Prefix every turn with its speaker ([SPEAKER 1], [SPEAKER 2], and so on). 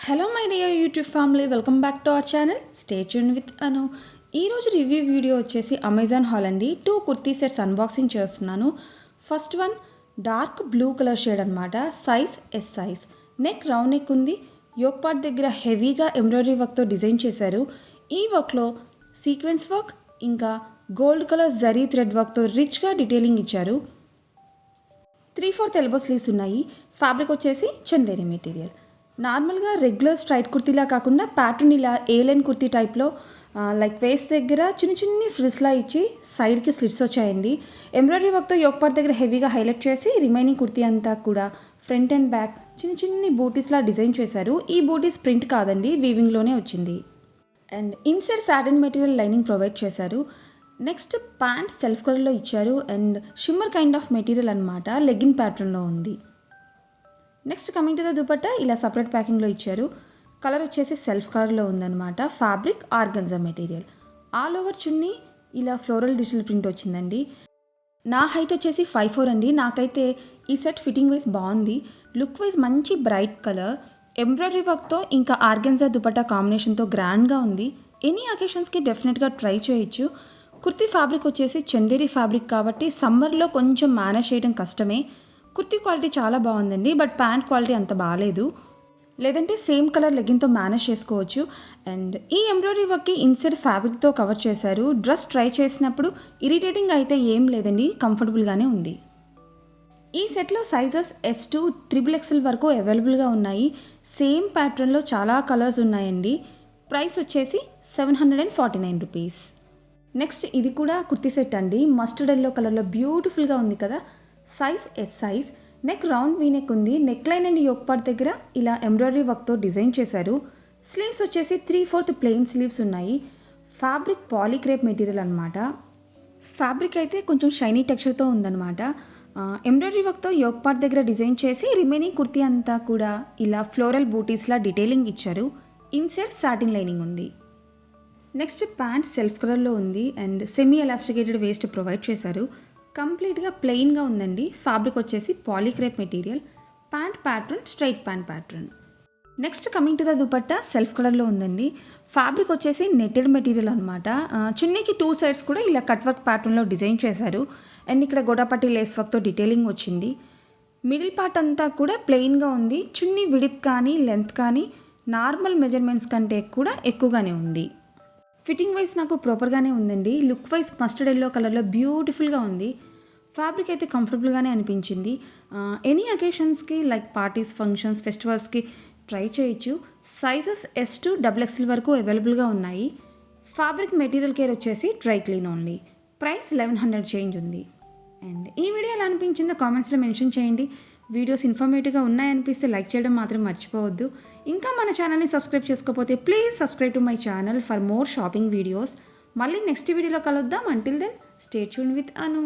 [SPEAKER 1] Hello my dear YouTube family, welcome back to our channel. Stay tune with Anu. ఈరోజు review video వచ్చేసి Amazon haul అండి. 2 kurti sets unboxing చేస్తున్నాను. First one dark blue colour shade అనమాట. Size S size. Neck round neck ఉంది. Yoke part దగ్గర హెవీగా embroidery వర్క్తో design చేశారు. ఈ వర్క్లో సీక్వెన్స్ వర్క్ ఇంకా గోల్డ్ కలర్ జరీ థ్రెడ్ వర్క్తో రిచ్గా డీటెయిలింగ్ ఇచ్చారు. 3/4 ఎల్బో స్లీవ్స్ ఉన్నాయి. ఫ్యాబ్రిక్ వచ్చేసి చందేరి మెటీరియల్. నార్మల్గా రెగ్యులర్ స్ట్రైట్ కుర్తీలా కాకుండా ప్యాటర్న్ ఇలా ఏలైన్ కుర్తీ టైప్లో లైక్ వేస్ట్ దగ్గర చిన్న చిన్ని ఫ్రిల్స్లా ఇచ్చి సైడ్కి స్లిట్స్ వచ్చాయండి. ఎంబ్రాయిడరీ వర్క్తో యోక్ పార్ట్ దగ్గర హెవీగా హైలైట్ చేసి రిమైనింగ్ కుర్తీ అంతా కూడా ఫ్రంట్ అండ్ బ్యాక్ చిన్న చిన్ని బూటీస్లా డిజైన్ చేశారు. ఈ బూటీస్ ప్రింట్ కాదండి, వీవింగ్లోనే వచ్చింది. And inside satin material lining provide చేశారు. నెక్స్ట్ ప్యాంట్ సెల్ఫ్ కలర్లో ఇచ్చారు and shimmer kind of material అనమాట. లెగ్గిన్ ప్యాటర్న్లో ఉంది. Next coming to the dupatta ఇలా సపరేట్ ప్యాకింగ్లో ఇచ్చారు. కలర్ వచ్చేసి సెల్ఫ్ కలర్లో ఉందన్నమాట. Fabric organza material. All over chunni ఇలా ఫ్లోరల్ డిజిటల్ ప్రింట్ వచ్చిందండి. నా హైట్ వచ్చేసి 5'4" అండి. నాకైతే ఈ సెట్ ఫిట్టింగ్ వైజ్ బాగుంది. లుక్ వైజ్ మంచి బ్రైట్ కలర్, ఎంబ్రాయిడరీ వర్క్తో ఇంకా ఆర్గన్జా దుపట్టా కాంబినేషన్తో గ్రాండ్గా ఉంది. ఎనీ అకేషన్స్కి డెఫినెట్గా ట్రై చేయొచ్చు. కుర్తీ ఫ్యాబ్రిక్ వచ్చేసి చందేరి ఫ్యాబ్రిక్ కాబట్టి సమ్మర్లో కొంచెం మేనేజ్ చేయడం కష్టమే. కుర్తీ క్వాలిటీ చాలా బాగుందండి, బట్ ప్యాంట్ క్వాలిటీ అంత బాగాలేదు. లేదంటే సేమ్ కలర్ లెగ్గిన్తో మేనేజ్ చేసుకోవచ్చు. అండ్ ఈ ఎంబ్రాయిడరీ వర్క్కి ఇన్సైడ్ ఫ్యాబ్రిక్తో కవర్ చేశారు. డ్రెస్ ట్రై చేసినప్పుడు ఇరిటేటింగ్ అయితే ఏం లేదండి, కంఫర్టబుల్గానే ఉంది. ఈ సెట్లో సైజెస్ S2 XXL వరకు అవైలబుల్గా ఉన్నాయి. సేమ్ ప్యాటర్న్లో చాలా కలర్స్ ఉన్నాయండి. ప్రైస్ వచ్చేసి 749 రూపీస్. నెక్స్ట్ ఇది కూడా కుర్తీ సెట్ అండి. మస్టర్డ్ ఎల్లో కలర్లో బ్యూటిఫుల్గా ఉంది కదా. Size S size. Neck round V neck ఉంది. Neck line and yoke part దగ్గర ఇలా ఎంబ్రాయిడరీ వర్క్తో డిజైన్ చేశారు. స్లీవ్స్ వచ్చేసి 3/4 ప్లెయిన్ స్లీవ్స్ ఉన్నాయి. ఫ్యాబ్రిక్ పాలీక్రేప్ మెటీరియల్ అనమాట. ఫ్యాబ్రిక్ అయితే కొంచెం షైనీ టెక్స్చర్తో ఉందన్నమాట. ఎంబ్రాయిడరీ వర్క్తో యోక్ పార్ట్ దగ్గర డిజైన్ చేసి రిమైనింగ్ కుర్తీ అంతా కూడా ఇలా ఫ్లోరల్ బూటీస్లా డీటెయిలింగ్ ఇచ్చారు. ఇన్సైడ్ సాటిన్ లైనింగ్ ఉంది. నెక్స్ట్ ప్యాంట్ సెల్ఫ్ కలర్లో ఉంది and semi elasticated waist provide చేశారు. కంప్లీట్గా ప్లెయిన్గా ఉందండి. ఫ్యాబ్రిక్ వచ్చేసి polycrepe material. Pant pattern straight pant pattern. Next coming to the dupatta self కలర్లో ఉందండి. ఫ్యాబ్రిక్ వచ్చేసి నెట్టెడ్ మెటీరియల్ అనమాట. చున్నీకి 2 సైడ్స్ కూడా ఇలా కట్ వర్క్ ప్యాటర్న్లో డిజైన్ చేశారు. అండ్ ఇక్కడ గోటాపట్టి లేస్ వర్క్తో డీటెయిలింగ్ వచ్చింది. మిడిల్ పార్ట్ అంతా కూడా ప్లెయిన్గా ఉంది. చున్నీ విడ్త్ కానీ లెంత్ కానీ నార్మల్ మెజర్మెంట్స్ కంటే కూడా ఎక్కువగానే ఉంది. ఫిట్టింగ్ వైజ్ నాకు ప్రాపర్గానే ఉందండి. లుక్ వైజ్ మస్టర్డ్ ఎల్లో కలర్లో బ్యూటిఫుల్గా ఉంది. ఫ్యాబ్రిక్ అయితే కంఫర్టబుల్గానే అనిపించింది. ఎనీ అకేషన్స్కి లైక్ పార్టీస్, ఫంక్షన్స్, ఫెస్టివల్స్కి ట్రై చేయొచ్చు. సైజెస్ S2 XXL వరకు అవైలబుల్గా ఉన్నాయి. ఫ్యాబ్రిక్ మెటీరియల్ కేర్ వచ్చేసి dry clean only. Price 1100 change ఉంది. అండ్ ఈ వీడియో ఎలా అనిపించిందో కామెంట్స్లో మెన్షన్ చేయండి. వీడియోస్ ఇన్ఫర్మేటివ్గా ఉన్నాయనిపిస్తే లైక్ చేయడం మాత్రం మర్చిపోవద్దు. ఇంకా మన ఛానల్ని సబ్స్క్రైబ్ చేసుకోకపోతే please subscribe to my channel for more shopping videos. మళ్ళీ నెక్స్ట్ వీడియోలో కలుద్దాం. Until then stay tune with Anu.